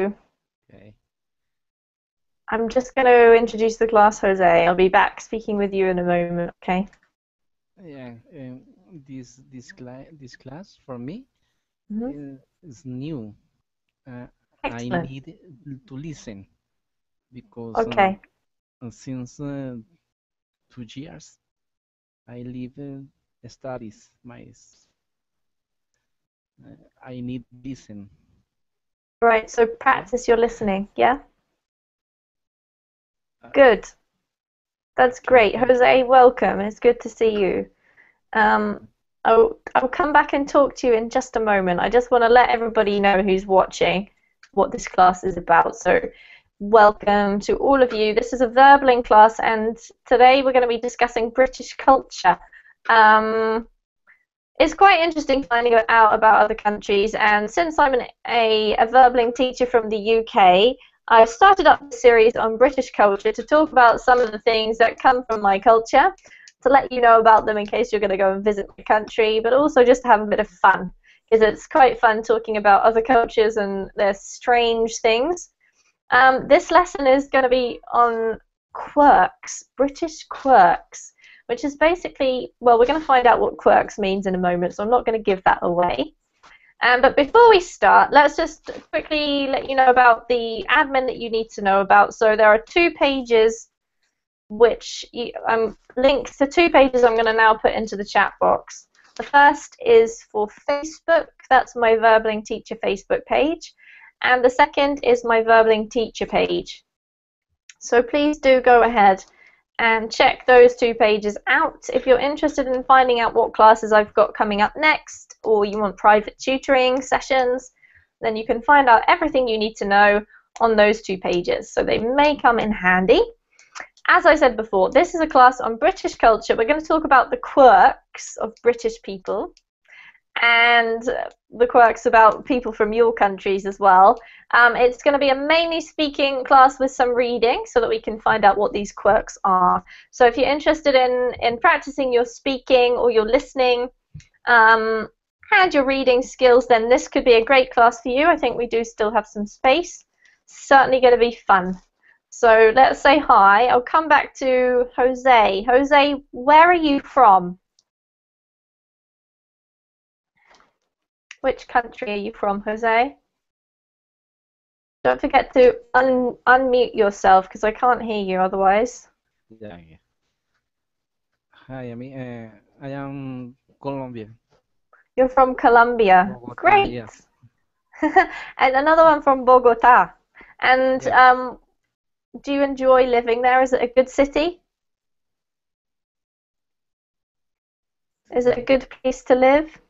Okay. I'm just going to introduce the class, Jose. I'll be back speaking with you in a moment, okay? Yeah. This class for me Hmm. is new. Uh, I Excellent. need to listen because Okay. since 2 years I live studies. I need listen. Right, so Okay. practice your listening, yeah? Uh, Good. That's okay. great. Jose, welcome. It's good to see you. Um, I'll come back and talk to you in just a moment. I just want to let everybody know who's watching what this class is about. So, welcome to all of you. This is a verbaling class, and today we're going to be discussing British culture. Um, it's quite interesting finding out about other countries, and since I'm a verbaling teacher from the UK, I've started up a series on British culture to talk about some of the things that come from my culture, to let you know about them in case you're going to go and visit the country, but also just to have a bit of fun, because it's quite fun talking about other cultures and their strange things. This lesson is going to be on quirks, British quirks, which is basically, well, we're going to find out what quirks means in a moment, so I'm not going to give that away. But before we start, let's just quickly let you know about the admin that you need to know about. So there are 2 pages which links to 2 pages I'm going to now put into the chat box. The first is for Facebook, that's my Verbaling Teacher Facebook page, and the second is my Verbaling Teacher page. So please do go ahead and check those 2 pages out. If you're interested in finding out what classes I've got coming up next, or you want private tutoring sessions, then you can find out everything you need to know on those 2 pages. So they may come in handy. As I said before, this is a class on British culture. We're going to talk about the quirks of British people and the quirks about people from your countries as well. It's going to be a mainly speaking class with some reading so that we can find out what these quirks are. So if you're interested in practicing your speaking or your listening and your reading skills, then this could be a great class for you. I think we do still have some space. Certainly going to be fun. So let's say hi. I'll come back to Jose. Jose, where are you from? Which country are you from, Jose? Don't forget to unmute yourself because I can't hear you otherwise. Yeah. Yeah. Hi, I am Colombia, You're from Colombia. Bogota. Great. Yes. And another one from Bogota. And Yeah. do you enjoy living there? Is it a good city? Is it a good place to live?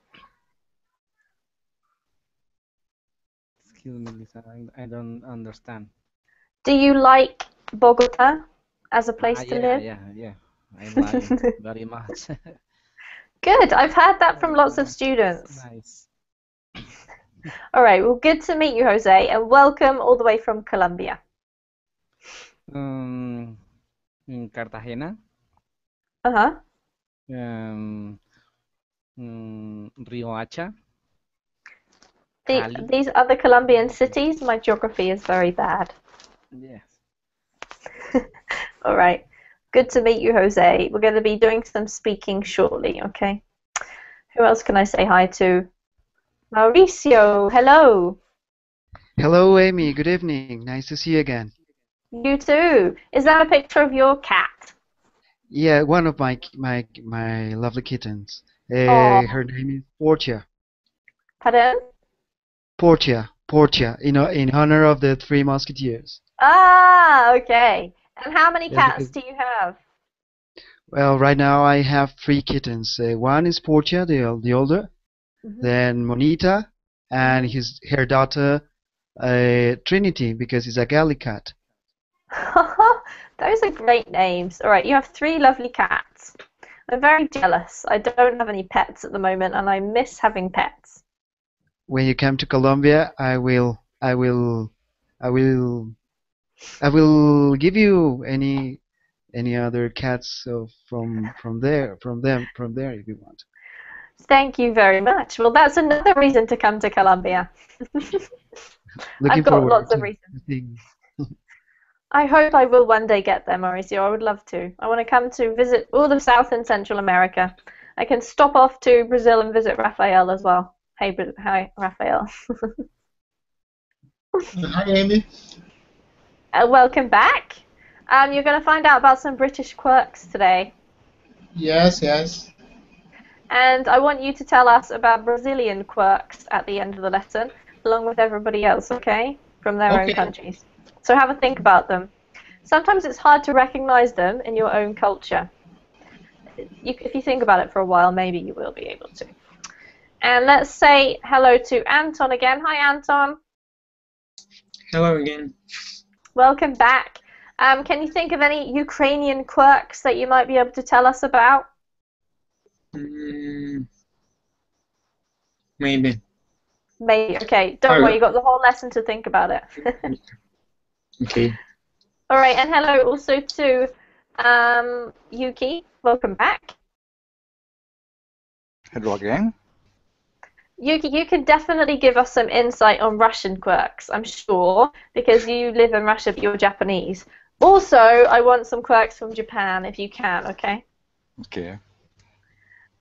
Excuse me, Lisa. I don't understand. Do you like Bogota as a place to Yeah, live? yeah, yeah. I like very much. Good. I've heard that from lots of It's students. nice. All right. Well, good to meet you, Jose, and welcome all the way from Colombia. Um, in Cartagena, Uh-huh. um, Rio Hacha, The, Cali. these other Colombian cities, my geography is very bad. Yes. All right. Good to meet you, Jose. We're going to be doing some speaking shortly, okay? Who else can I say hi to? Mauricio, hello. Hello, Amy. Good evening. Nice to see you again. You too. Is that a picture of your cat? Yeah, one of my lovely kittens. Oh, Her name is Portia. pardon? Portia. Portia. In honor of the Three Musketeers. Ah, okay. And how many Yes, cats because do you have? well, right now I have three kittens. One is Portia, the older. Hmm. Then Monita, and Hmm. his her daughter Trinity, because it's a galley cat. Those are great names. All right, you have 3 lovely cats. I'm very jealous. I don't have any pets at the moment, and I miss having pets. When you come to Colombia, I will, I will give you any other cats from there if you want. Thank you very much. Well, that's another reason to come to Colombia. Looking I've got forward lots of to reasons. seeing. I hope I will one day get there, Mauricio. I would love to. I want to come to visit all of South and Central America. I can stop off to Brazil and visit Rafael as well. Hey, hi, Rafael. Hi, Amy. Welcome back. You're going to find out about some British quirks today. Yes, yes. And I want you to tell us about Brazilian quirks at the end of the lesson, along with everybody else, okay? From their own Okay. countries. So have a think about them. Sometimes it's hard to recognize them in your own culture. If you think about it for a while, maybe you will be able to. And let's say hello to Anton again. Hi, Anton. Hello again. Welcome back. Can you think of any Ukrainian quirks that you might be able to tell us about? Maybe. Maybe. Okay, don't worry, you've got the whole lesson to think about it. Okay. All right, and hello also to Yuki. Welcome back. Hello again. Yuki, you can definitely give us some insight on Russian quirks, I'm sure, because you live in Russia but you're Japanese. Also, I want some quirks from Japan if you can, okay? Okay.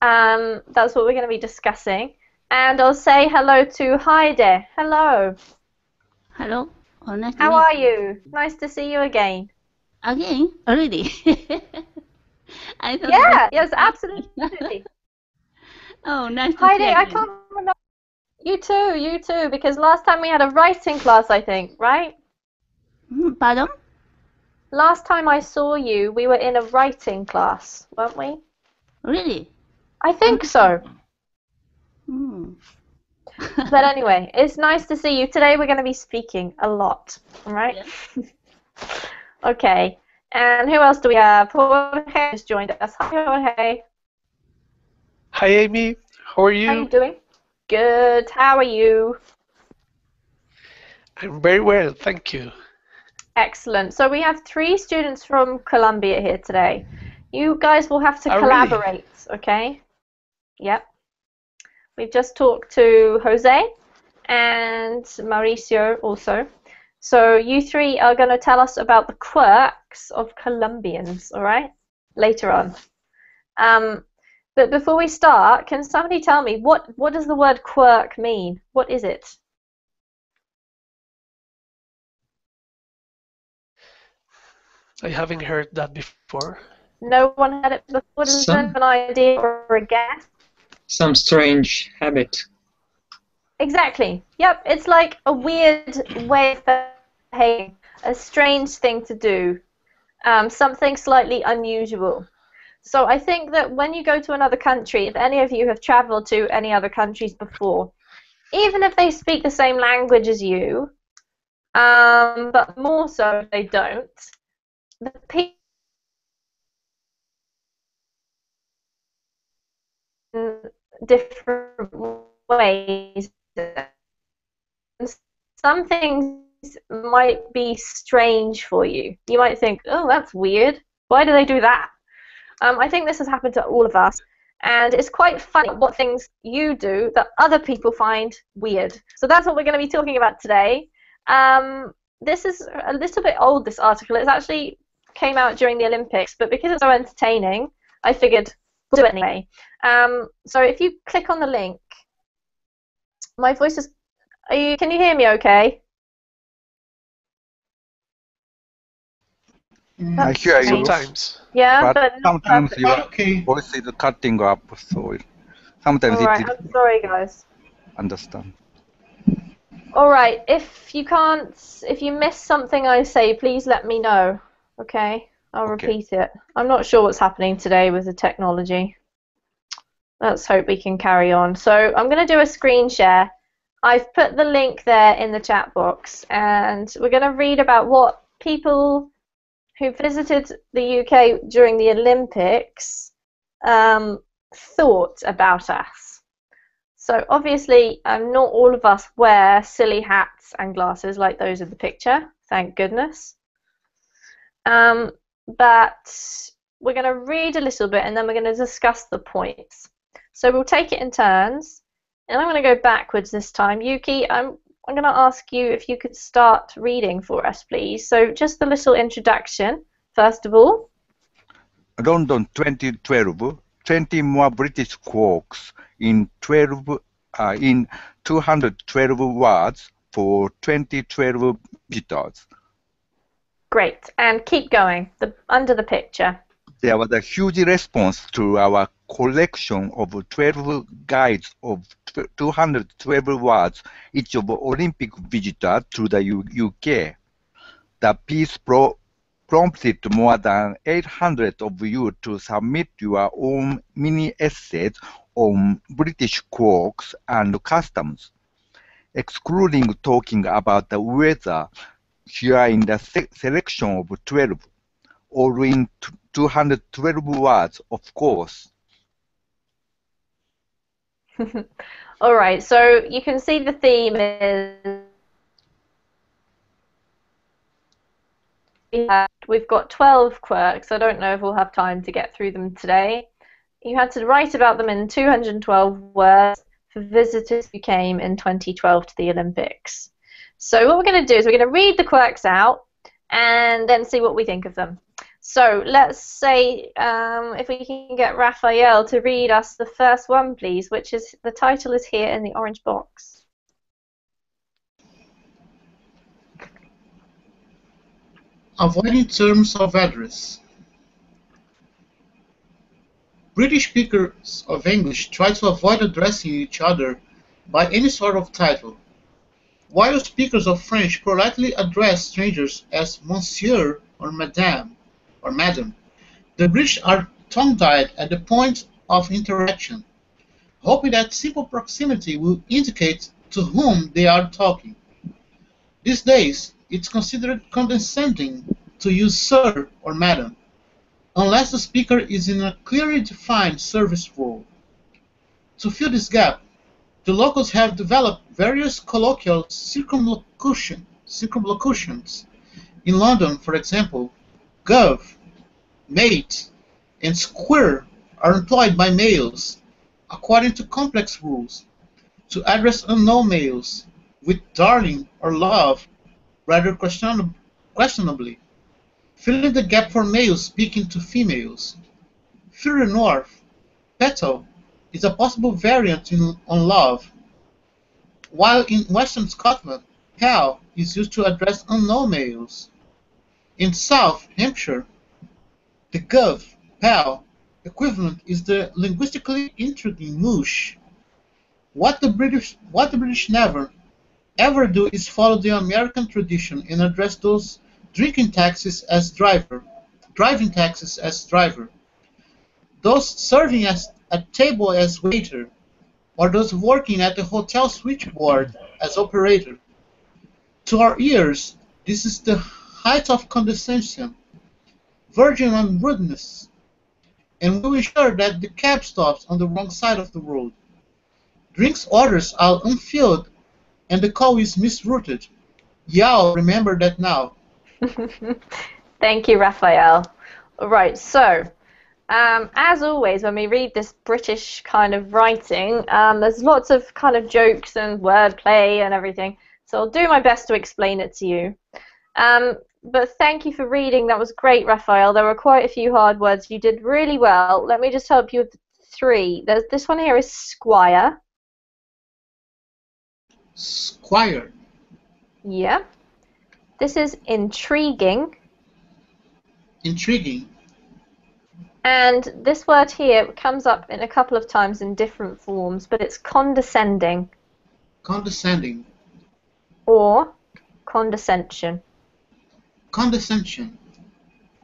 That's what we're going to be discussing. And I'll say hello to Heide. Hello. Hello. Oh, nice to How meet are you? Nice to see you again. Again? Already? I thought Yeah, yes, absolutely. Oh, nice to Heide, see you I again. can't remember. You too, because last time we had a writing class, I think, right? Pardon? Last time I saw you, we were in a writing class, weren't we? Really? I think so. Hmm. But anyway, it's nice to see you. Today we're going to be speaking a lot, all right? Yeah. Okay. And who else do we have? Jorge has joined us. Hi, Jorge. Hi, Amy. How are How are you you? doing? Good. How are you? I'm very well, thank you. Excellent. So we have 3 students from Colombia here today. You guys will have to Oh, really? collaborate, okay? Yep. We've just talked to Jose and Mauricio also. So you 3 are going to tell us about the quirks of Colombians, all right? Later on. But before we start, can somebody tell me what does the word quirk mean? What is it? I haven't heard that before. No one had it before. Does anyone have an idea or a guess? Some strange habit. Exactly. Yep. It's like a weird way of behaving, a strange thing to do, something slightly unusual. So I think that when you go to another country, if any of you have traveled to any other countries before, even if they speak the same language as you, but more so if they don't, the people in different ways. Some things might be strange for you. You might think, oh, that's weird. Why do they do that? I think this has happened to all of us. And it's quite funny what things you do that other people find weird. So that's what we're going to be talking about today. This is a little bit old, this article. It actually came out during the Olympics, but because it's so entertaining, I figured we'll do it anyway. So if you click on the link, my voice is... Can you hear me okay? I hear you, Sometimes. Yeah, but but not sometimes perfect. your Okay. voice is cutting up, so sometimes All right, it I'm sorry, guys. understand. All right, if you miss something I say, please let me know. Okay, I'll Okay. repeat it. I'm not sure what's happening today with the technology. Let's hope we can carry on. So I'm going to do a screen share. I've put the link there in the chat box, and we're going to read about what people who visited the UK during the Olympics thought about us. So obviously, not all of us wear silly hats and glasses like those in the picture, thank goodness. But we're going to read a little bit and then we're going to discuss the points. So we'll take it in turns, and I'm going to go backwards this time. Yuki, I'm I'm going to ask you if you could start reading for us, please. So just a little introduction, first of all. London 2012, 20 more British Quirks in 212 words for 2012 visitors. Great, and keep going, under the picture. There was a huge response to our collection of 12 guides of 212 words, each of Olympic visitors to the UK. The piece prompted more than 800 of you to submit your own mini essays on British quirks and customs, excluding talking about the weather here in the selection of 12, all in 212 words, of course. All right, so you can see the theme is we've got 12 quirks. I don't know if we'll have time to get through them today. You had to write about them in 212 words for visitors who came in 2012 to the Olympics. So what we're going to do is we're going to read the quirks out and then see what we think of them. So let's say if we can get Raphael to read us the first one, please, which is the title is here in the orange box. Avoiding terms of address. British speakers of English try to avoid addressing each other by any sort of title, while speakers of French politely address strangers as Monsieur or Madame or Madam. The British are tongue-tied at the point of interaction, hoping that simple proximity will indicate to whom they are talking. These days, it's considered condescending to use Sir or Madam, unless the speaker is in a clearly defined service role. To fill this gap, the locals have developed various colloquial circumlocutions. In London, for example, Gov, Mate, and Squire are employed by males, according to complex rules, to address unknown males, with darling or love rather questionably, filling the gap for males speaking to females. Further north, petal is a possible variant on love, while in western Scotland, pal is used to address unknown males. In South Hampshire, the gov, pal equivalent is the linguistically intriguing moosh. What the British never ever do is follow the American tradition and address those driving taxis as driver, those serving at a table as waiter, or those working at the hotel switchboard as operator. To our ears, this is the height of condescension, verging on rudeness, and we ensure that the cab stops on the wrong side of the road. Drinks orders are unfilled and the call is misrouted. Y'all remember that now. Thank you, Raphael. Right, so as always, when we read this British kind of writing, there's lots of kind of jokes and wordplay and everything. So I'll do my best to explain it to you. But thank you for reading. That was great, Raphael. There were quite a few hard words. You did really well. Let me just help you with 3. This one here is squire. Squire. Yeah. This is intriguing. Intriguing. And this word here comes up in a couple of times in different forms, but it's condescending. Condescending. Or condescension. Condescension.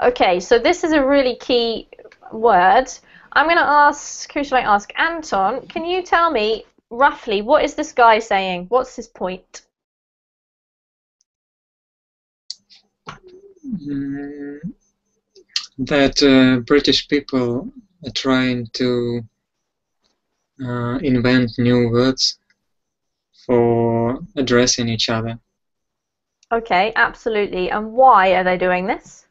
Okay, so this is a really key word. I'm going to ask, who should I ask? Anton, can you tell me roughly what is this guy saying? What's his point? That British people are trying to invent new words for addressing each other. Okay, absolutely. And why are they doing this?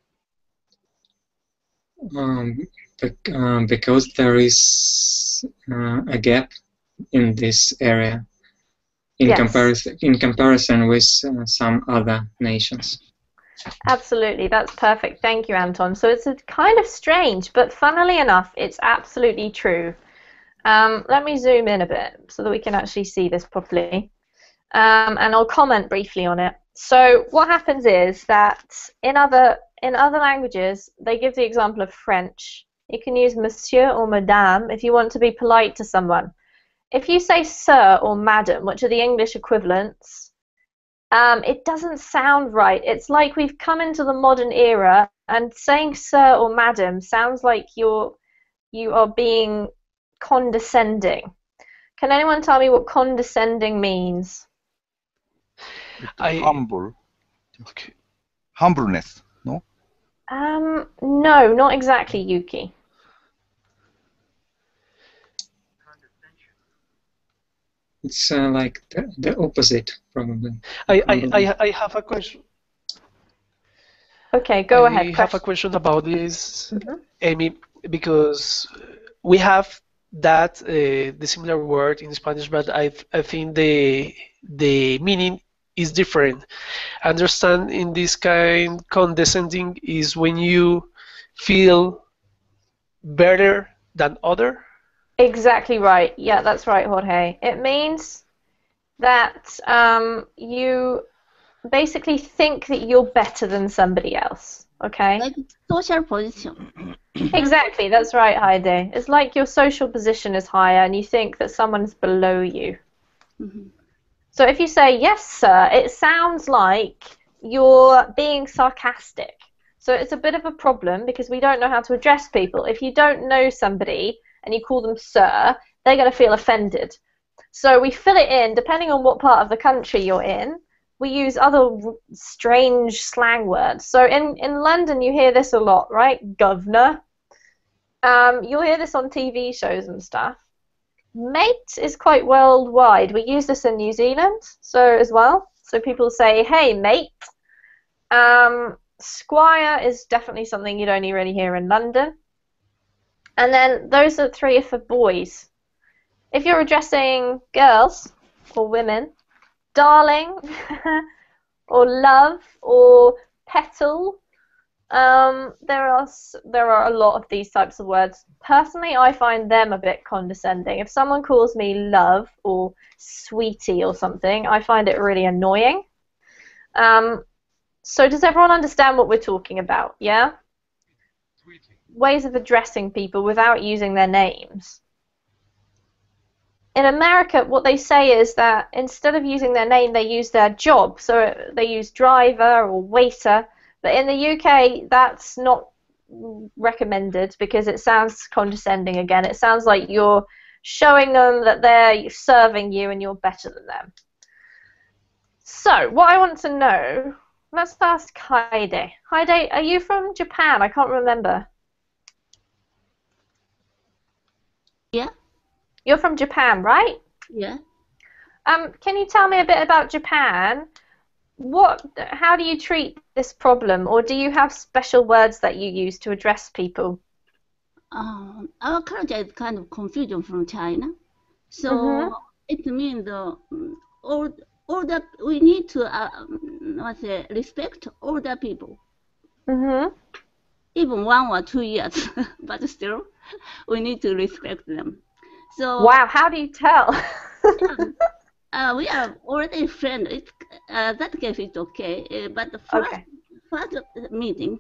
Because there is a gap in this area in Yes. comparison with some other nations. Absolutely, that's perfect. Thank you, Anton. So it's a kind of strange, but funnily enough, it's absolutely true. Let me zoom in a bit so that we can actually see this properly. And I'll comment briefly on it. So what happens is that in other languages, they give the example of French. You can use monsieur or madame if you want to be polite to someone. If you say sir or madam, which are the English equivalents, it doesn't sound right. It's like we've come into the modern era, and saying sir or madam sounds like you are being condescending. Can anyone tell me what condescending means? Humble. Okay. Humbleness, no? No, not exactly, Yuki. It's like the opposite, probably. I have a question. Okay, go ahead. I have a question about this, Mhm. Amy, because we have that the similar word in Spanish, but I think the meaning is different. I understand in this kind condescending is when you feel better than other. Exactly right. Yeah, that's right, Jorge. It means that you basically think that you're better than somebody else. Okay? Like social position. Exactly, that's right, Heide. It's like your social position is higher and you think that someone's below you. Mhm. So if you say, yes, sir, it sounds like you're being sarcastic. So it's a bit of a problem because we don't know how to address people. If you don't know somebody and you call them sir, they're going to feel offended. So we fill it in, depending on what part of the country you're in, we use other strange slang words. So in London, you hear this a lot, right? Governor. You'll hear this on TV shows and stuff. Mate is quite worldwide. We use this in New Zealand as well. So people say, hey, mate. Squire is definitely something you'd only really hear in London. And then those are three for boys. If you're addressing girls or women, darling or love or petal, there are a lot of these types of words. Personally, I find them a bit condescending. If someone calls me love or sweetie or something, I find it really annoying. So does everyone understand what we're talking about? Yeah? Ways of addressing people without using their names. In America, what they say is that instead of using their name, they use their job. So they use driver or waiter. But in the UK, that's not recommended because it sounds condescending again. It sounds like you're showing them that they're serving you and you're better than them. So, what I want to know, let's ask Heide. Heide, are you from Japan? I can't remember. Yeah, You're from Japan, right? yeah. Can you tell me a bit about Japan? How do you treat this problem, or do you have special words that you use to address people? Our culture is kind of confusion from China, so Mhm. it means all that we need to respect older people, Mhm. even 1 or 2 years, but still we need to respect them. So Wow, how do you tell? we are already friends. That case is okay, but the Okay. first meeting,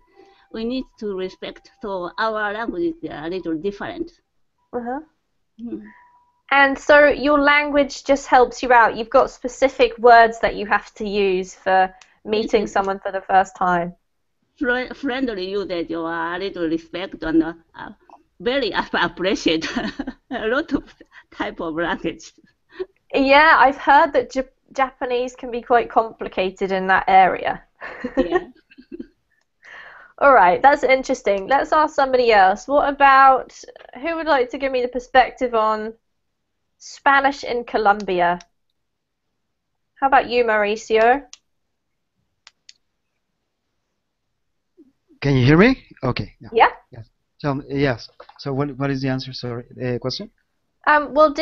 we need to respect. So our language is a little different. Uh-huh. Mhm. And so your language just helps you out. You've got specific words that you have to use for meeting someone for the first time. Friendly usage or a little respect and very appreciate a lot of type of language. Yeah, I've heard that Japanese can be quite complicated in that area. Yeah. All right, that's interesting. Let's ask somebody else. What about, who would like to give me the perspective on Spanish in Colombia? How about you, Mauricio? Can you hear me? Okay. Yeah. Yeah? Yes. Yes. So what is the answer? Sorry, question? Well,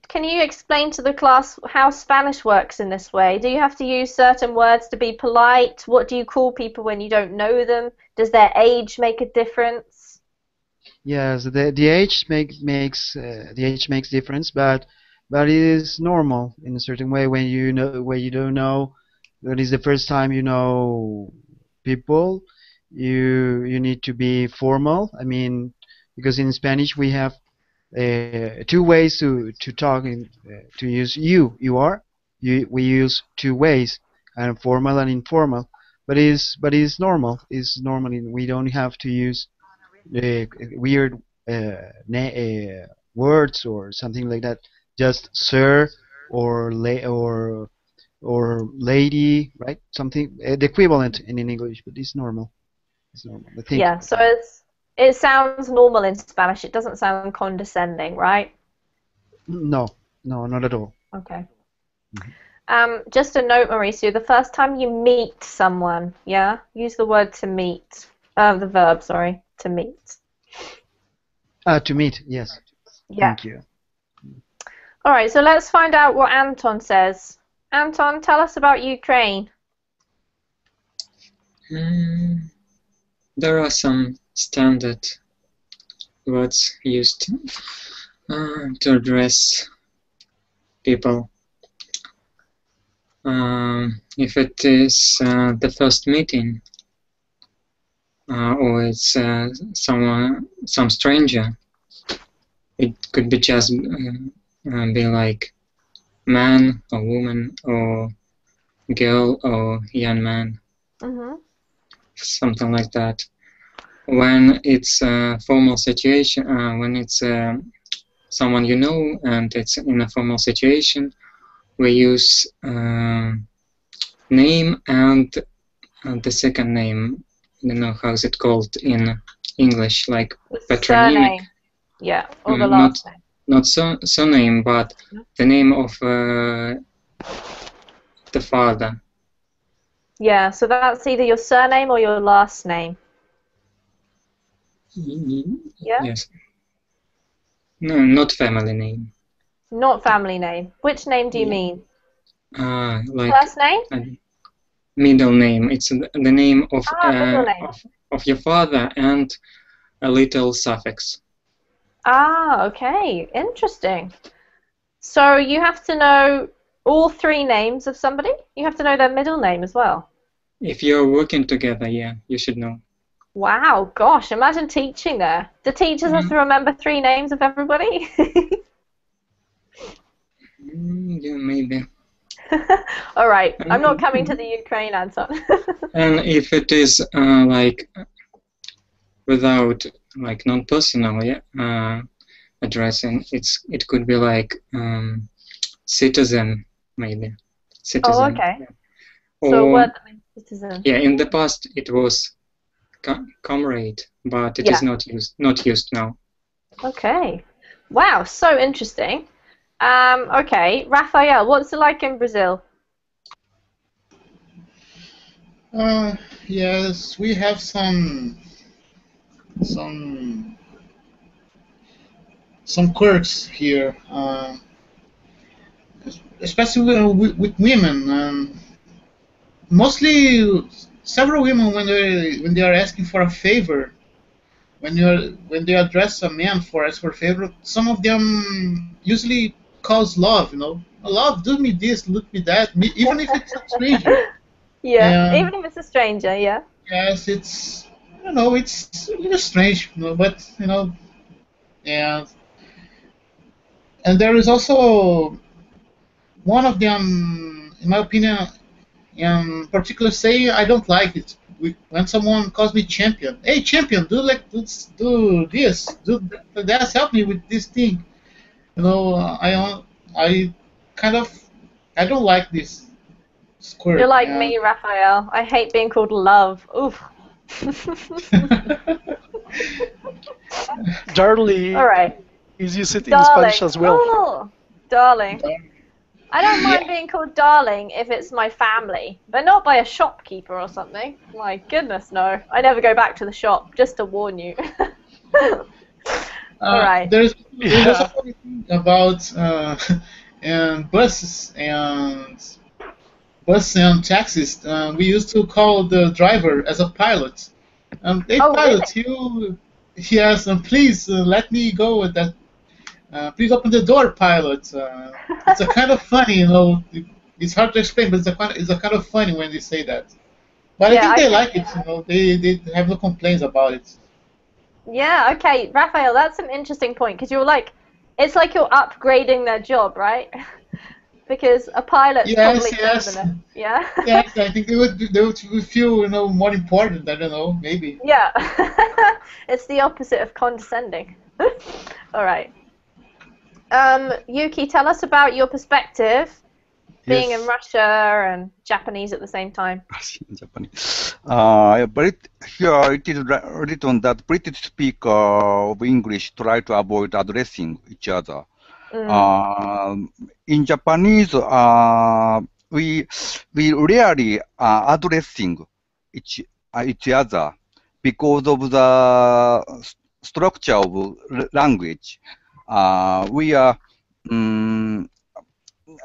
can you explain to the class how Spanish works in this way? Do you have to use certain words to be polite? What do you call people when you don't know them? Does their age make a difference? Yes, the age makes difference, but it is normal in a certain way when you don't know when it's the first time you know people, you need to be formal. I mean, because in Spanish we have two ways to talk to use you are we use two ways, and formal and informal. But it's normal. It's normal. We don't have to use weird words or something like that. Just sir or or lady, right? Something the equivalent in English, but it's normal. It's normal. I think. Yeah, so it sounds normal in Spanish. It doesn't sound condescending, right? No, no, not at all. Okay. Mhm. Just a note, Mauricio, the first time you meet someone, yeah, use the word to meet. The verb, sorry, to meet. To meet, yes. Yeah. Thank you. All right, so let's find out what Anton says. Anton, tell us about Ukraine. There are some standard words used to address people. If it is the first meeting, or it's some stranger, it could be just be like man or woman or girl or young man, something like that. When it's a formal situation, when it's someone you know and it's in a formal situation, we use name and the second name. I don't know how is it called in English, like patronymic. Surname. Yeah, or the last name. Not surname, but the name of the father. Yeah, so that's either your surname or your last name. Yeah? Yes. No, not family name. Not family name. Which name do you mean? Like First name? Middle name. It's the name of Middle name. of your father and a little suffix. Okay. Interesting. So you have to know all three names of somebody? You have to know their middle name as well. If you're working together, yeah, you should know. Wow, gosh, imagine teaching there. Do teachers have to remember three names of everybody? Yeah, maybe. All right, I'm not coming to the Ukraine, Anton. And if it is like without like non-personal addressing, it could be like citizen, maybe. Citizen. Oh, okay. Yeah. So Or, what that means citizen? yeah, in the past it was comrade, but it is not used now. Okay. Wow, so interesting. Okay, Rafael, what's it like in Brazil? Yes, we have some quirks here, especially with women. Mostly, several women when they are asking for a favor, when they address a man for ask for a favor, some of them usually cause love. Love, do me this, do me that, even if it's a stranger. Yeah, even if it's a stranger, yeah. Yes, it's it's a little strange, but and there is also one of them, in my opinion, in particular, say I don't like it when someone calls me champion. Hey, champion, do this, do that, help me with this thing. I kind of I don't like this squirt. You're like me, Raphael. I hate being called love. Oof. Darling All right. is used in Spanish as well. Oh, darling. I don't mind being called darling if it's my family, but not by a shopkeeper or something. My goodness, no. I never go back to the shop, just to warn you. All right. There's also Yeah. a funny thing about and bus and taxis. We used to call the driver as a pilot. Hey Oh, really? pilot, he asked, please let me go with that. Please open the door, pilot. It's a kind of funny, you know. It's hard to explain, but it's a kind of funny when they say that. But I Yeah, think I they can. like it. You know, they have no complaints about it. Yeah, okay, Raphael, that's an interesting point because you're like, it's like you're upgrading their job, right? Because a pilot's Yes, probably better than yes, a, yeah. yes. I think they would feel, you know, more important. I don't know, maybe. Yeah. It's the opposite of condescending. All right. Yuki, tell us about your perspective being in Yes. Russia and Japanese at the same time. In Japanese. But here it is written that British speaker of English try to avoid addressing each other. In Japanese, we rarely addressing each other because of the structure of language. We are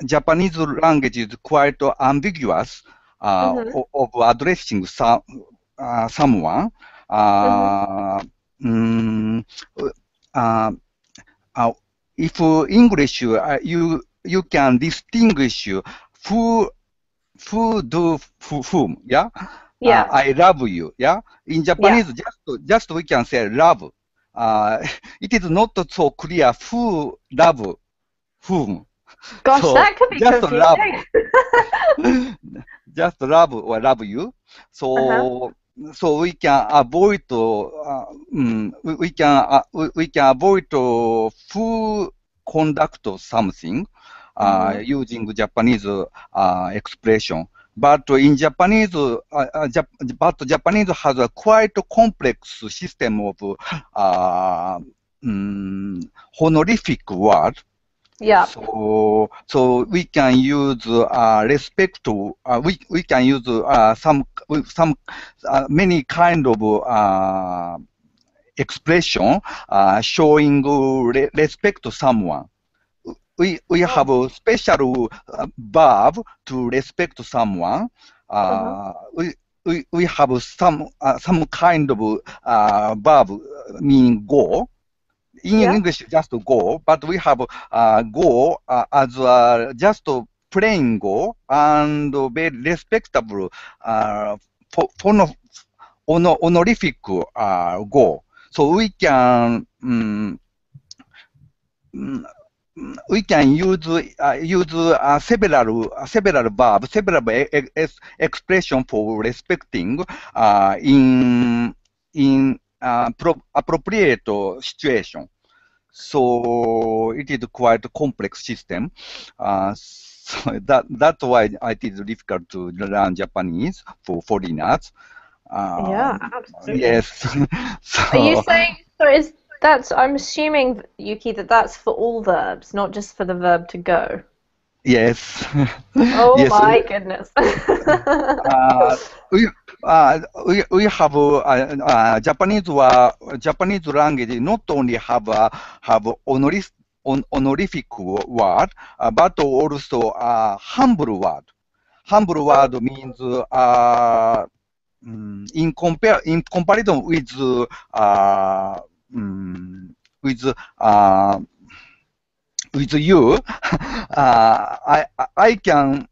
Japanese language is quite ambiguous of addressing someone. Mm, uh, if English, you can distinguish who do whom, yeah. Yeah. I love you, yeah. In Yeah. Japanese, just we can say love. It is not so clear who love whom. Gosh, So that could be just love, confusing. just love or love you. Uh-huh. So we can avoid we can avoid who conduct something using Japanese expression. But in Japanese, Japanese has a quite complex system of honorific word. Yeah. So we can use respect to we can use some many kind of expression showing respect to someone. We have a special verb to respect someone. We have some kind of verb mean go. In Yeah. English, just go, but we have go as just plain go and very respectable honorific go. So we can use several verbs, several expression for respecting in appropriate situation. So it is quite a complex system. So that's why it is difficult to learn Japanese for foreigners. Yeah, absolutely. Yes. Are you So saying, so is that's, I'm assuming, Yuki, that that's for all verbs, not just for the verb to go. yes, Oh yes. my goodness. Uh, we, we have Japanese language not only have honorific word, but also humble word. Humble word means in comparison uh, mm, with uh, with you, I can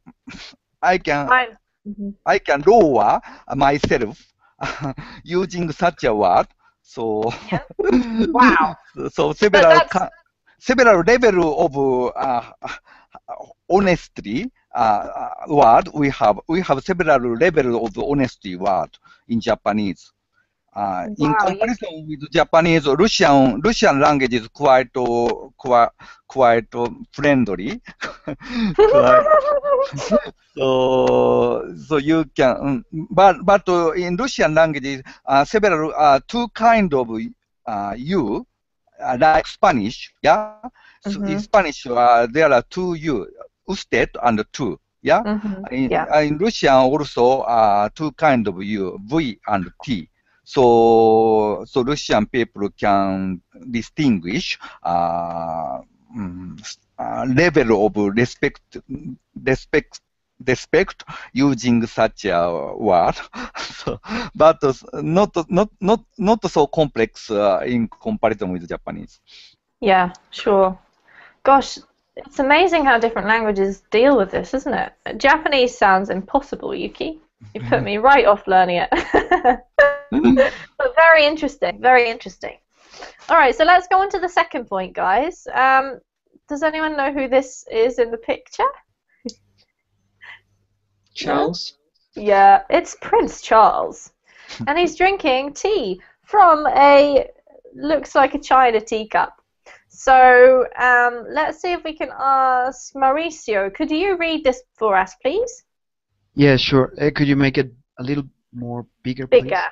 I can Fine. Mhm. I can lower myself using such a word. So, Yeah. Wow. so But that's, several level of honesty word we have several level of honesty word in Japanese. In wow, Yuki. comparison with Japanese, Russian language is quite friendly. Quite, so you can, but in Russian language, several two kind of you, like Spanish, yeah. So in Spanish, there are two you, usted and two, yeah. Yeah. In Russian also two kind of you, V and T. So Russian people can distinguish level of respect using such a word. So, but not so complex in comparison with Japanese. Yeah, sure. Gosh, it's amazing how different languages deal with this, isn't it? Japanese sounds impossible, Yuki. You put me right off learning it. But very interesting, very interesting. All right, so let's go on to the second point, guys. Does anyone know who this is in the picture? Charles? Yeah, it's Prince Charles. And he's drinking tea from looks like a China teacup. So let's see if we can ask Mauricio. Could you read this for us, please? Yeah, sure. Could you make it a little more bigger, please? Bigger.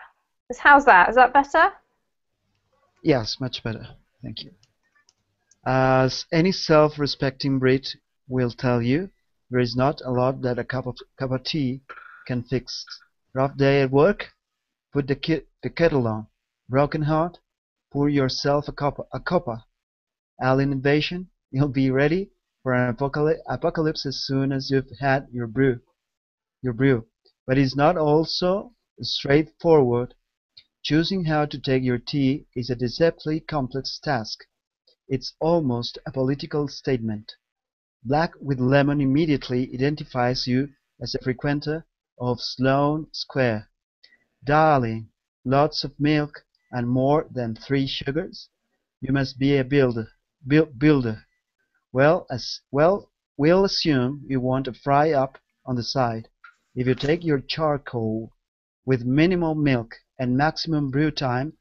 How's that? Is that better? Yes, much better. Thank you. As any self-respecting Brit will tell you, there is not a lot that a cup of tea can fix. Rough day at work? Put the kettle on. Broken heart? Pour yourself a cuppa. Alien invasion? You'll be ready for an apocalypse as soon as you've had your brew. But it's not also straightforward. Choosing how to take your tea is a deceptively complex task. It's almost a political statement. Black with lemon immediately identifies you as a frequenter of Sloane Square. Darling, lots of milk and more than 3 sugars? You must be a builder. Well, we'll assume you want a fry up on the side. If you take your charcoal with minimal milk and maximum brew time,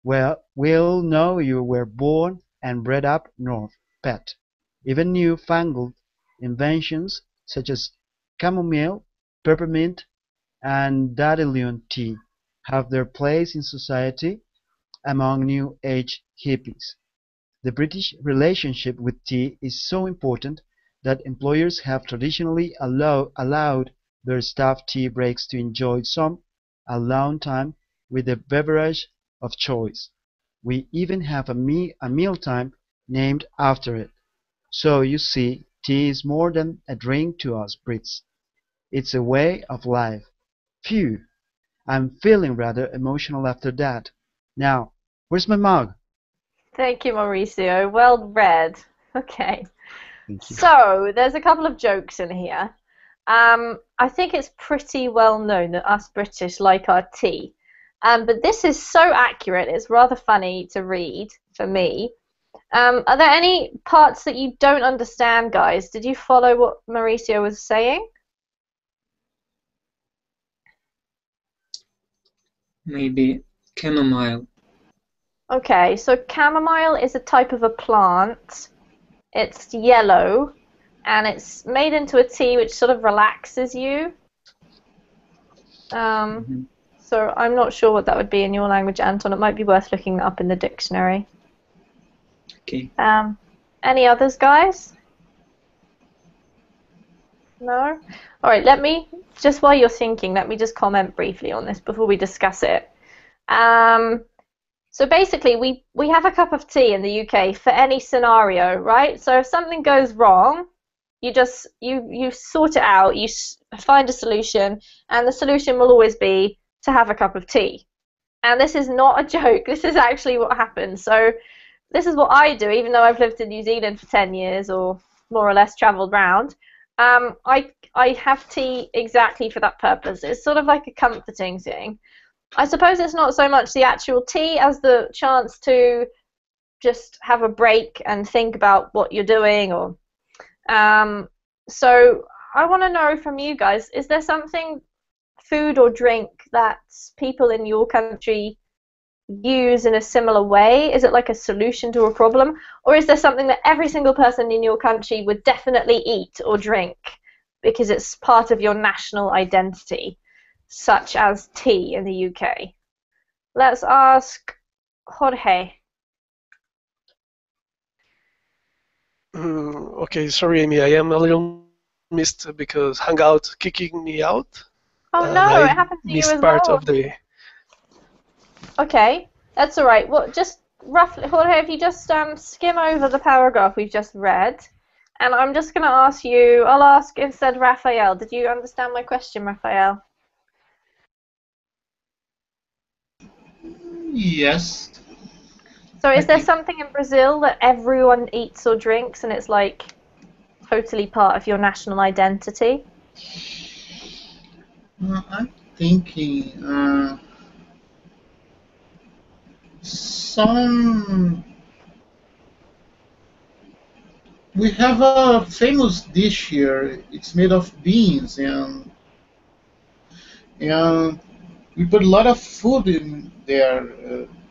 well, we'll know you were born and bred up north, pet. Even new-fangled inventions such as chamomile, peppermint, and dandelion tea have their place in society among New Age hippies. The British relationship with tea is so important that employers have traditionally allowed their staff tea breaks to enjoy some alone time with the beverage of choice. We even have a mealtime named after it. So you see, tea is more than a drink to us Brits. It's a way of life. Phew! I'm feeling rather emotional after that. Now, where's my mug? Thank you, Mauricio. Well read. Okay. Thank you. So, there's a couple of jokes in here. I think it's pretty well known that us British like our tea. But this is so accurate, it's rather funny to read for me. Are there any parts that you don't understand, guys? Did you follow what Mauricio was saying? Maybe chamomile. Okay, so chamomile is a type of a plant. It's yellow, and it's made into a tea which sort of relaxes you. So I'm not sure what that would be in your language, Anton. It might be worth looking that up in the dictionary. Okay. Any others, guys? No? All right, just while you're thinking, let me just comment briefly on this before we discuss it. So basically, we have a cup of tea in the UK for any scenario, right? So if something goes wrong, you sort it out, you find a solution, and the solution will always be to have a cup of tea. And this is not a joke. This is actually what happens. So this is what I do, even though I've lived in New Zealand for 10 years or more or less travelled round. I have tea exactly for that purpose. It's sort of like a comforting thing. I suppose it's not so much the actual tea as the chance to just have a break and think about what you're doing. Or so I want to know from you guys, is there something, food or drink, that people in your country use in a similar way? Is it like a solution to a problem? Or is there something that every single person in your country would definitely eat or drink because it's part of your national identity, such as tea in the UK? Let's ask Jorge. Okay, sorry, Amy. I am a little missed because Hangout kicking me out. Oh and no, I it happened to you missed as part well. of the. Okay, that's all right. Well, just roughly, Jorge, if you just skim over the paragraph we've just read, and I'm just going to ask you, I'll ask instead Raphael. Did you understand my question, Raphael? Yes, So I is there think. something in Brazil that everyone eats or drinks and it's like totally part of your national identity? I'm thinking some. We have a famous dish here. It's made of beans, and we put a lot of food in there.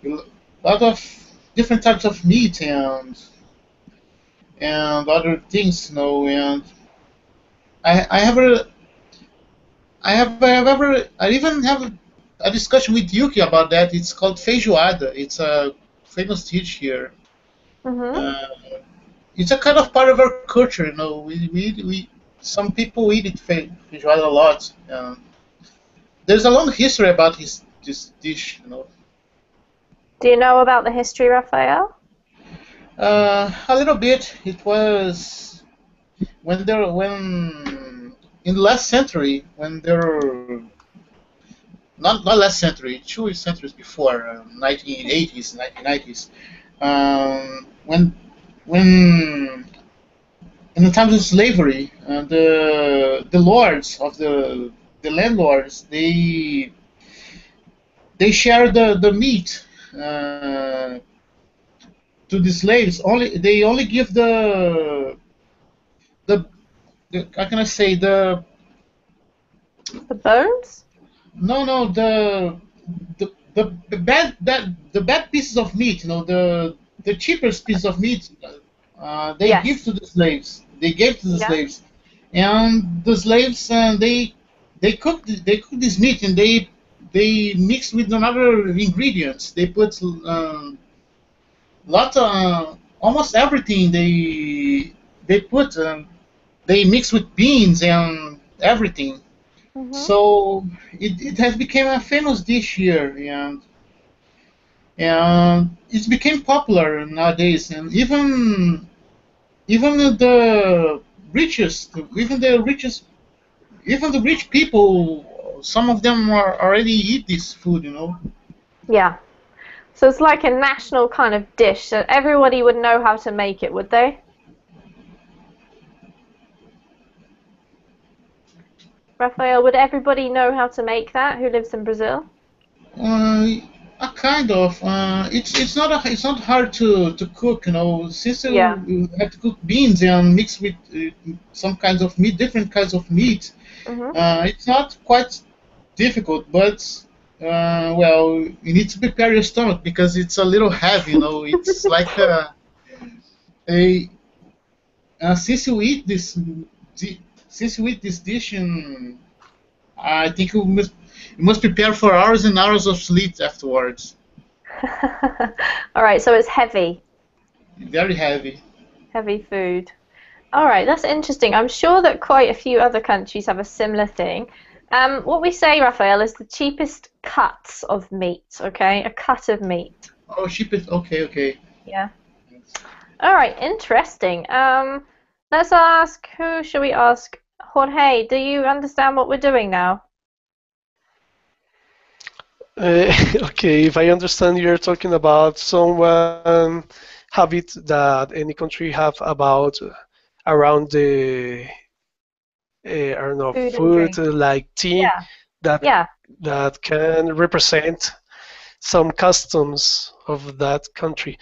A lot of different types of meat and other things, you know. And I have a I have ever I even have a discussion with Yuki about that. It's called feijoada. It's a famous dish here. Mm-hmm. Uh, it's a kind of part of our culture, you know. We some people eat it feijoada a lot. There's a long history about this dish, you know. Do you know about the history, Raphael? A little bit. It was when in the last century when there were not last century, 2 centuries before, 1980s, 1990s, when in the times of slavery, the lords of the landlords they share the meat to the slaves. They only give the, the how can I say The bones? no the bad pieces of meat, you know, the cheapest piece of meat, they give Yes. to the slaves. They gave to the Yeah. slaves, and the slaves they cook this meat and they mix with another ingredients. They put lot almost everything they put. They mix with beans and everything. Mm-hmm. So it has become a famous dish here, and it became popular nowadays. And even the richest, even the rich people, some of them are already eat this food, you know. Yeah. So it's like a national kind of dish that everybody would know how to make it, would they? Raphael, would everybody know how to make that who lives in Brazil? Uh, kind of. It's not hard to cook, you know. Since Yeah. you have to cook beans and mix with some kinds of meat, different kinds of meat. Mm-hmm. It's not quite difficult, but well, you need to prepare your stomach because it's a little heavy, you know. It's like a since you eat di- since you eat this dish, and I think you must prepare for hours and hours of sleep afterwards. All right, so it's heavy, Very heavy. heavy food. All right, that's interesting. I'm sure that quite a few other countries have a similar thing. What we say, Raphael, is the cheapest cuts of meat, okay? A cut of meat. Oh, ship it. Okay, okay. Yeah. All right, interesting. Let's ask, who should we ask? Jorge, do you understand what we're doing now? Okay, if I understand, you're talking about someone habit that any country have about around the I don't know, Food and food drink. like tea Yeah. that Yeah, that can represent some customs of that country.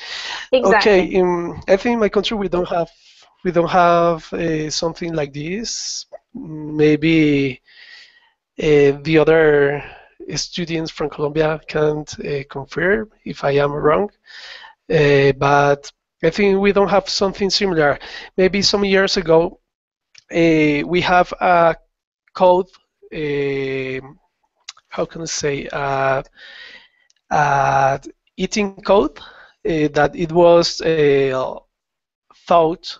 Okay, exactly. I think in my country we don't have something like this. Maybe the other students from Colombia can't confirm if I am wrong, but I think we don't have something similar. Maybe some years ago, we have a code. Uh, how can I say? Uh, eating code that it was thought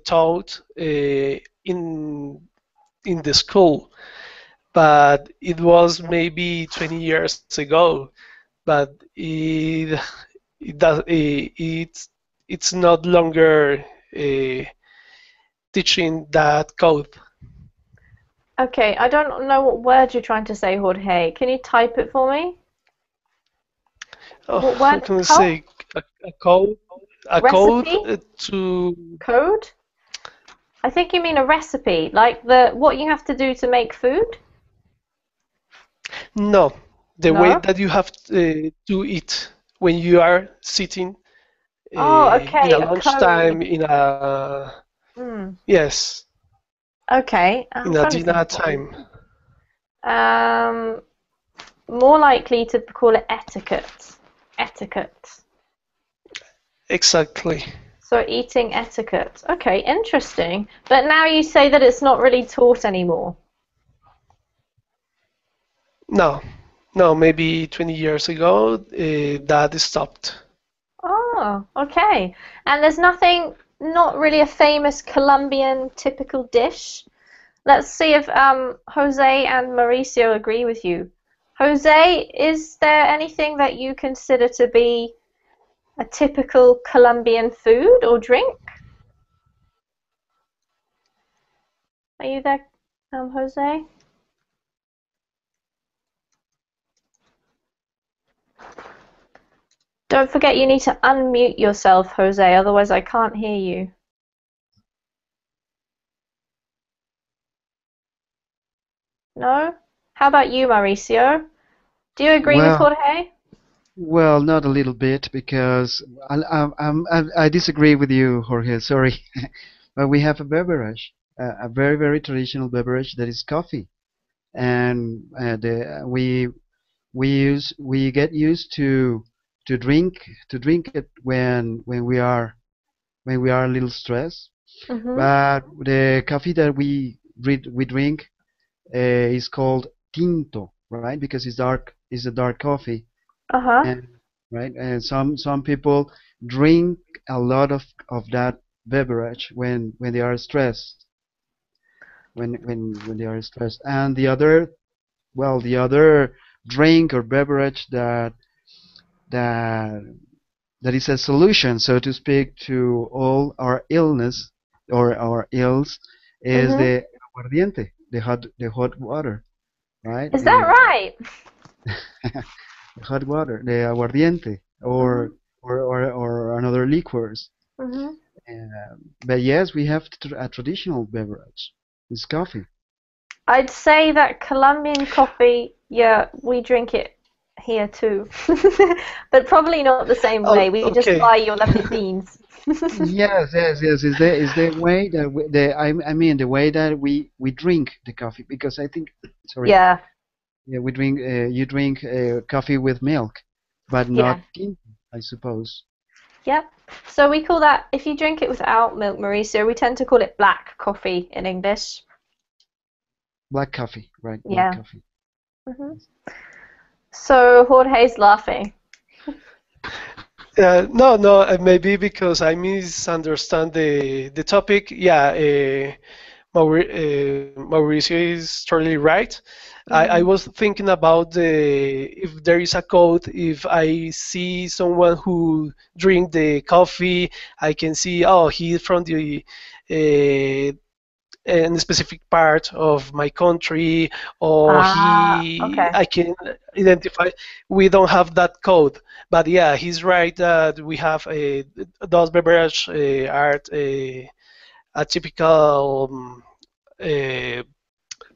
taught in the school, but it was maybe 20 years ago. but it does it's not longer teaching that code. Okay, I don't know what word you're trying to say, Jorge. Can you type it for me? Oh, What how word? can I How? say a code? A code Recipe? to Code? I think you mean a recipe, like what you have to do to make food? no, the way No? that you have to eat when you are sitting Oh, in okay, a a code. lunchtime, in a Hmm. yes, Okay, I'm in a trying to think dinner what we. time. Um, More likely to call it etiquette. Etiquette. Exactly. So eating etiquette. Okay, interesting. But now you say that it's not really taught anymore. No, no, maybe 20 years ago that stopped. Oh, okay. And there's nothing, not really a famous Colombian typical dish. Let's see if Jose and Mauricio agree with you. Jose, is there anything that you consider to be a typical Colombian food or drink? Are you there, Jose? Don't forget you need to unmute yourself, Jose, otherwise I can't hear you. No? How about you, Mauricio? Do you agree with Well, Jorge? well, not a little bit because I disagree with you, Jorge. Sorry, but we have a beverage, a very very traditional beverage that is coffee, and we get used to drink it when we are a little stressed. Mm-hmm. But the coffee that we drink is called tinto, right? Because it's dark, it's a dark coffee, Uh-huh. and right, and some people drink a lot of that beverage when they are stressed, when they are stressed. And the other, well, the other drink or beverage that that is a solution, so to speak, to all our illness or our ills is Mm-hmm. the aguardiente, the hot water, right? Is that right? Hot water, the aguardiente, Mm-hmm. or another liquors. Mm-hmm. But yes, we have a traditional beverage. It's coffee. I'd say that Colombian coffee, yeah, we drink it here too. But probably not the same Oh, way. We just okay. buy your lovely beans. Yes. Is the way that I mean the way that we drink the coffee because I think sorry, Yeah, yeah, we drink you drink coffee with milk, but yeah. not tea, I suppose. Yep. So we call that, if you drink it without milk, Mauricio, we tend to call it black coffee in English. Black coffee, right? Black Yeah. coffee. Hmm. So Jorge's laughing. No, no, maybe because I misunderstand the topic. Yeah, Mauricio is totally right. I Mm. was thinking about if there is a code, if I see someone who drink the coffee, I can see, oh, he's from the in a specific part of my country, or Ah, he, okay. I can identify. We don't have that code, but yeah, he's right that we have those beverage are a typical uh,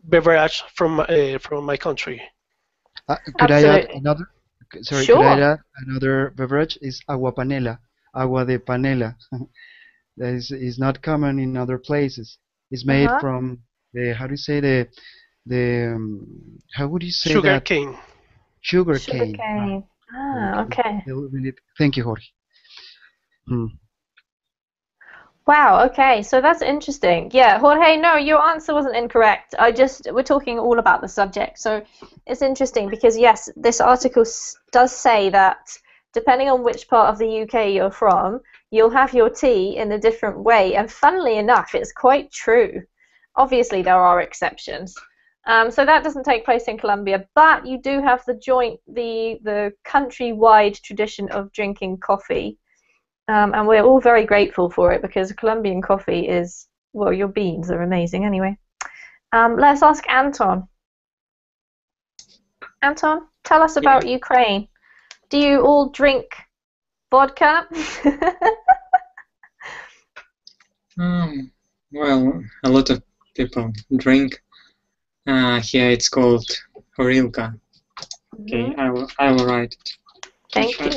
beverage from my country. Could I add Absolutely. another? Sorry, could I Sure. add another beverage? Is agua panela, agua de panela. That is not common in other places. It's made Uh-huh. from the how do you say the how would you say Sugar that? cane. Sugar cane, right? Sugarcane. Sugar Ah, cane. okay. Really, thank you, Jorge. Hmm. Wow, okay, so that's interesting. Yeah, Jorge, no, your answer wasn't incorrect. We're talking all about the subject. So it's interesting because, yes, this article does say that depending on which part of the UK you're from, you'll have your tea in a different way. And funnily enough, it's quite true. Obviously, there are exceptions. So that doesn't take place in Colombia, but you do have the country-wide tradition of drinking coffee, and we're all very grateful for it because Colombian coffee is, well, your beans are amazing anyway. Let's ask Anton. Anton, tell us about Ukraine. Do you all drink vodka? Well, a lot of people drink. Here it's called horilka. Okay, I will write it. Thank you.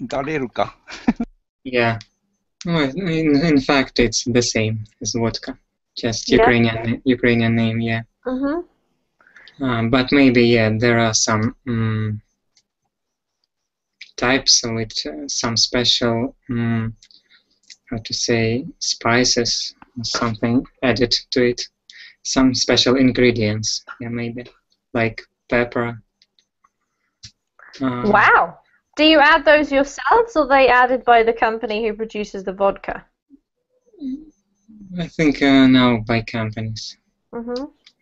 Garelka. Yeah. Well, in fact, it's the same as vodka, just Ukrainian name. Yeah. But maybe there are some types with some special how to say spices or something added to it, some special ingredients. Yeah, maybe like pepper. Wow. Do you add those yourselves, or are they added by the company who produces the vodka? I think now by companies.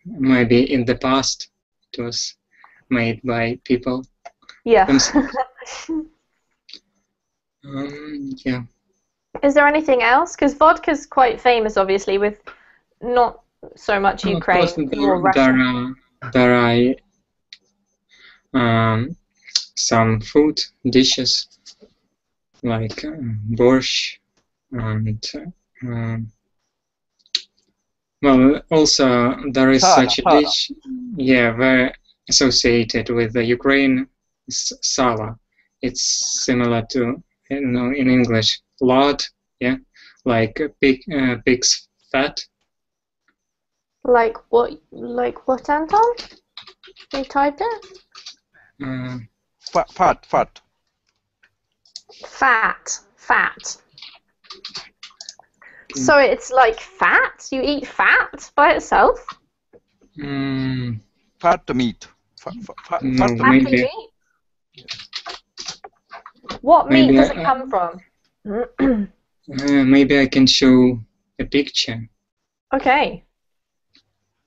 Maybe in the past it was made by people. Yeah. Yeah. Is there anything else? Because vodka's quite famous, obviously, with not so much Ukraine, Of course, more Russia. there are some food dishes like borscht and well, also there is such a dish, very associated with the Ukraine, sala. It's similar to, in English, lard, yeah, like pig's fat. Like what, Anton? Can you type it? Fat. Fat. So it's like fat? You eat fat by itself? Fat meat. No, Fatty meat? What meat does it come from? Maybe I can show a picture. Okay.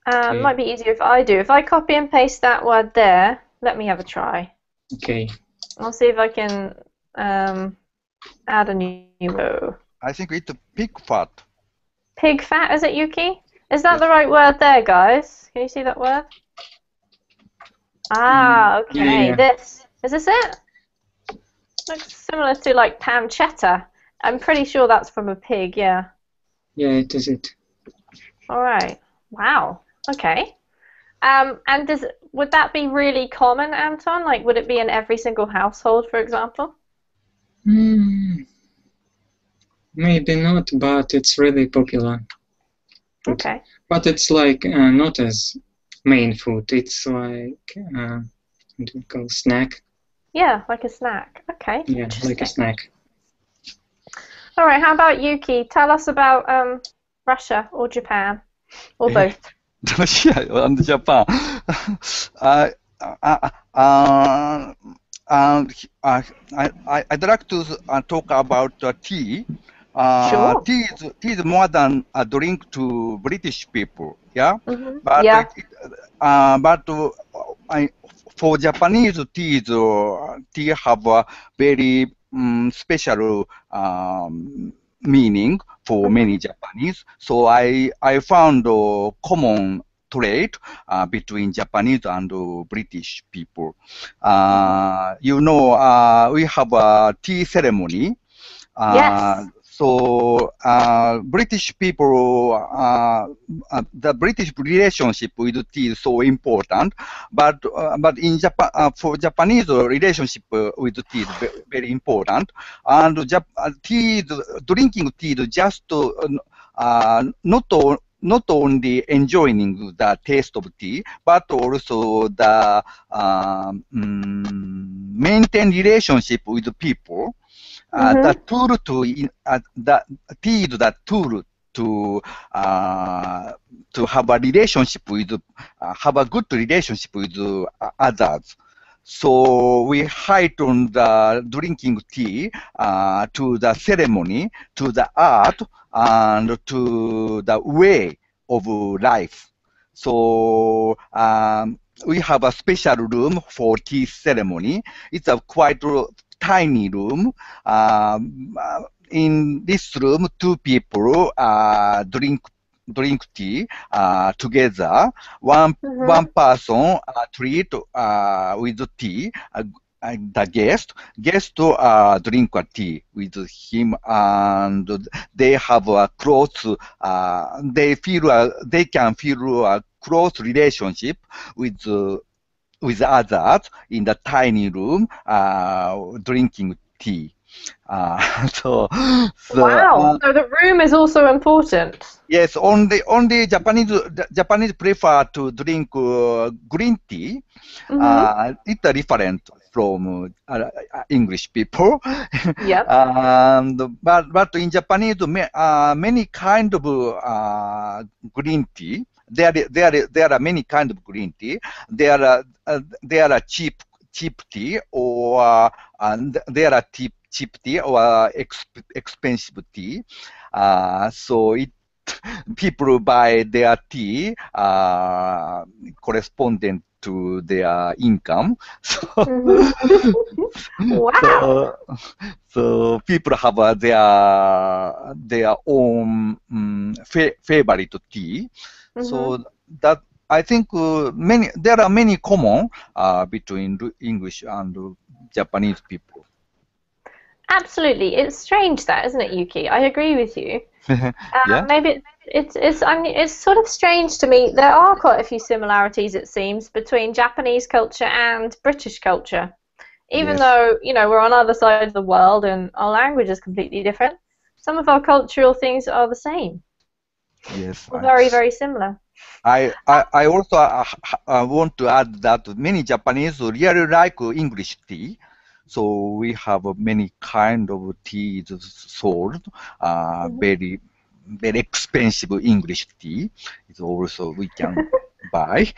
Might be easier if I do. If I copy and paste that word there, let me have a try. Okay. I'll see if I can add a new row. I think it's pig fat. Pig fat, is it, Yuki? Is that the right word there, guys? Can you see that word? Ah, okay. Yeah. Is this it? Looks similar to like pancetta. I'm pretty sure that's from a pig, yeah. Yeah, it is it. All right. Wow. Okay. And would that be really common, Anton? Like, would it be in every single household, for example? Maybe not, but it's really popular. Okay. But it's like not as main food. It's like what do you call snack? Yeah, like a snack. Okay. Yeah, like a snack. All right. How about Yuki? Tell us about Russia or Japan, or both. Russia and Japan. I'd like to talk about tea. Sure. Tea is more than a drink to British people. Yeah. But Yeah. For Japanese tea have a very special meaning for many Japanese. So I found a common trait between Japanese and British people. We have a tea ceremony. Yes. So British people, the British relationship with tea is so important, but in Japan, for Japanese relationship with tea is very important, and drinking tea is just not only enjoying the taste of tea, but also the maintain relationship with people. The tool tea is the tool to have a relationship with, have a good relationship with others. So we heighten the drinking tea to the ceremony, to the art, and to the way of life. So we have a special room for tea ceremony. It's a quite tiny room. In this room, two people drink tea together. One person treat with tea. The guest drink a tea with him, and they have a close. They can feel a close relationship with others in the tiny room drinking tea. So Wow. So the room is also important. yes, only Japanese prefer to drink green tea. It's different from English people. Yep. But in Japanese, many kind of green tea. There are many kind of green tea. There are cheap tea, or there are cheap tea or expensive tea. So people buy their tea correspondent to their income. Wow. So people have their own favorite tea. So that I think there are many common between English and Japanese people. Absolutely. It's strange that, isn't it, Yuki? I agree with you. Yeah. Maybe it's sort of strange to me. There are quite a few similarities, it seems, between Japanese culture and British culture. Even Yes. though, we're on other sides of the world and our language is completely different, some of our cultural things are the same. Yes. Or very, very similar. I also want to add that many Japanese really like English tea. So we have many kind of teas sold. Very expensive English tea is also we can buy.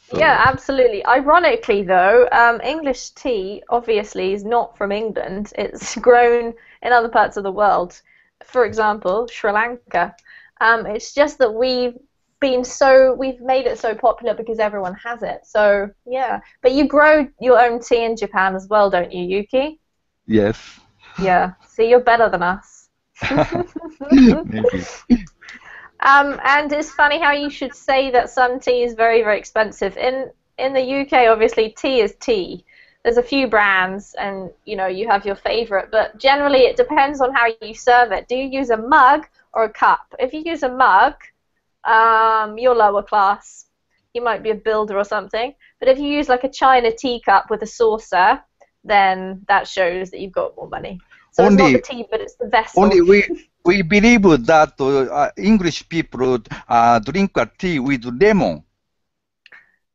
So, Yeah, absolutely. Ironically, though, English tea obviously is not from England. It's grown in other parts of the world. For example, Sri Lanka. It's just that we've made it so popular because everyone has it. So yeah, but you grow your own tea in Japan as well, don't you, Yuki? yes. Yeah. See, you're better than us. Maybe. And it's funny how you should say that some tea is very, very expensive. In the UK, obviously, tea is tea. There's a few brands, and you have your favorite, but generally it depends on how you serve it. Do you use a mug or a cup? If you use a mug, you're lower class. You might be a builder or something. But if you use like a China teacup with a saucer, then that shows that you've got more money. So it's not the tea, but it's the vessel. Only we believe that English people drink a tea with lemon.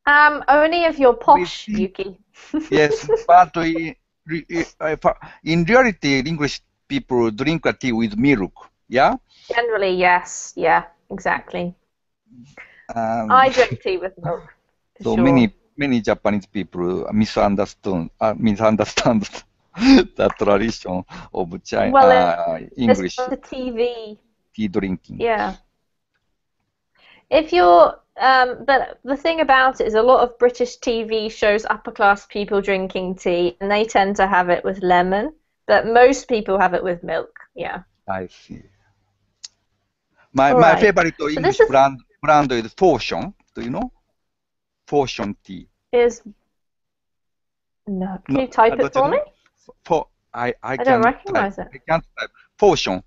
Only if you're posh, Yuki. Yes, but in reality, English people drink a tea with milk. Yeah. Generally, yes. Yeah, exactly. I drink tea with milk. So sure. many Japanese people misunderstand the tradition of China, Well, English the TV. tea drinking. Yeah. If you're, but the thing about it is a lot of British TV shows upper class people drinking tea, and they tend to have it with lemon, but most people have it with milk. Yeah. I see. My Right. favorite So English this is brand is Fortune. Do you know? Fortune tea. No. Can you type it for me? I I don't recognize it. I can't type. Fortune.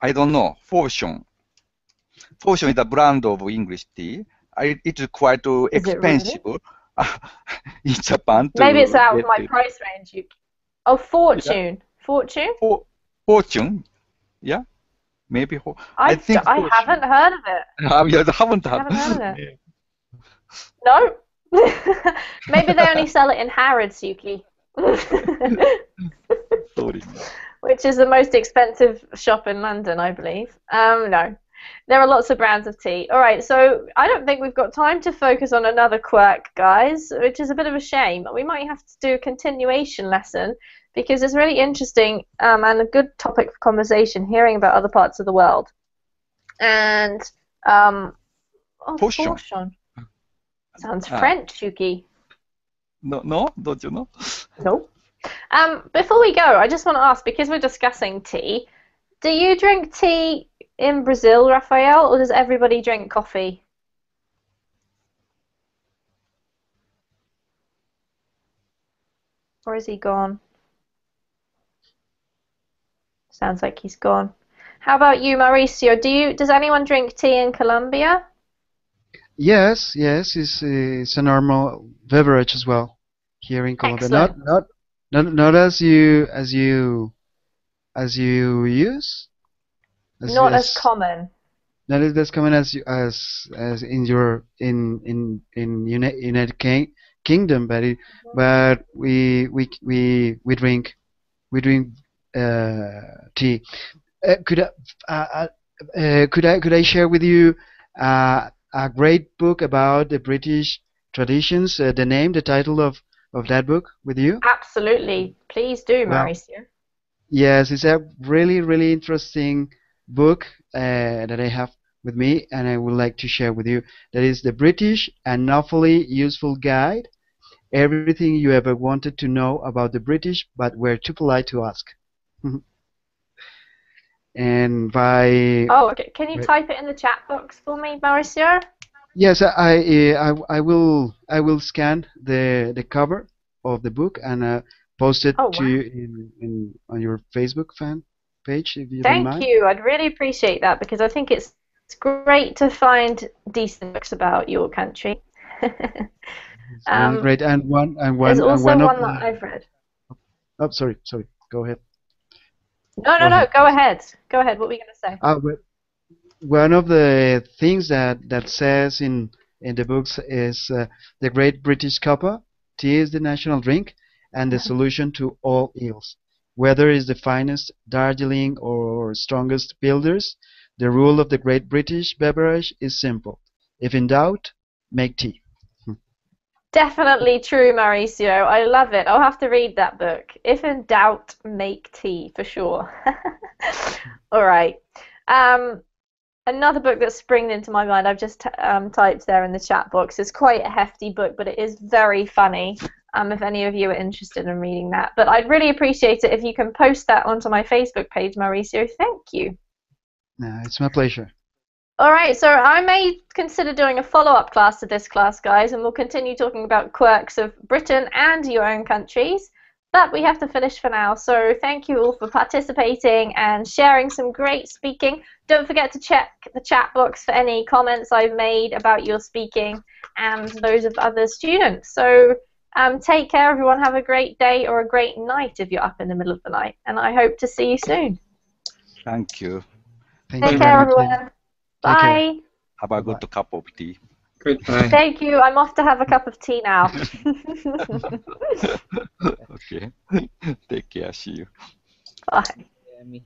I don't know. Fortune is a brand of English tea. It is quite expensive in Japan. Maybe it's out of my price range. Oh, Fortune. Yeah. Fortune? Fortune. Yeah. Maybe. I think haven't heard of it. You haven't I haven't heard of it. No. Maybe they only sell it in Harrods, Yuki. Sorry. Which is the most expensive shop in London, I believe. No. There are lots of brands of tea. All right, so I don't think we've got time to focus on another quirk, guys, which is a bit of a shame. We might have to do a continuation lesson because it's really interesting and a good topic for conversation, hearing about other parts of the world. And Portion. portion. Sounds Ah. French, Yuki. No, don't you know? Nope. Before we go, I just want to ask, because we're discussing tea, do you drink tea in Brazil, Raphael, or does everybody drink coffee? Or is he gone? Sounds like he's gone. How about you, Mauricio? Does anyone drink tea in Colombia? Yes, it's a normal beverage as well here in Colombia. Excellent. Not as you use, Not as common. not as common as in your in United Kingdom, but we drink tea. Uh, could I could I share with you a great book about the British traditions? The title of that book with you? Absolutely. Please do, Well, Mauricio. yes, it's a really interesting book that I have with me, and I would like to share with you. That is the British An Awfully Useful Guide. Everything you ever wanted to know about the British, but were too polite to ask. And by Oh, okay. Can you type it in the chat box for me, Mauricio? Yes, I will scan the cover of the book and post it Oh, to wow. you in on your Facebook fan page if you don't Thank mind. you. I'd really appreciate that because I think it's great to find decent books about your country. It's really great. And one and There's one and also one of one that the I've read. oh sorry, go ahead. No, go Please. ahead. Go ahead. What were you going to say? But one of the things that says in the books is the Great British Cuppa. Tea is the national drink and the solution to all ills. Whether it's the finest Darjeeling or strongest builders, the rule of the Great British beverage is simple. If in doubt, make tea. Definitely true, Mauricio. I love it. I'll have to read that book. If in doubt, make tea for sure. All right. Another book that's springing into my mind, I've just typed there in the chat box. It's quite a hefty book, but it is very funny. If any of you are interested in reading that. But I'd really appreciate it if you can post that onto my Facebook page, Mauricio. Thank you. It's my pleasure. All right, so I may consider doing a follow-up class to this class, guys, and we'll continue talking about quirks of Britain and your own countries. But we have to finish for now, so thank you all for participating and sharing some great speaking. Don't forget to check the chat box for any comments I've made about your speaking and those of other students. So take care, everyone. Have a great day or a great night if you're up in the middle of the night, and I hope to see you soon. Thank you. Thank Take you care, very much. everyone. Take care. Bye. Have a Bye-bye. good cup of tea. Goodbye. Thank you. I'm off to have a cup of tea now. Okay. Take care. See you. Bye. Yeah, me.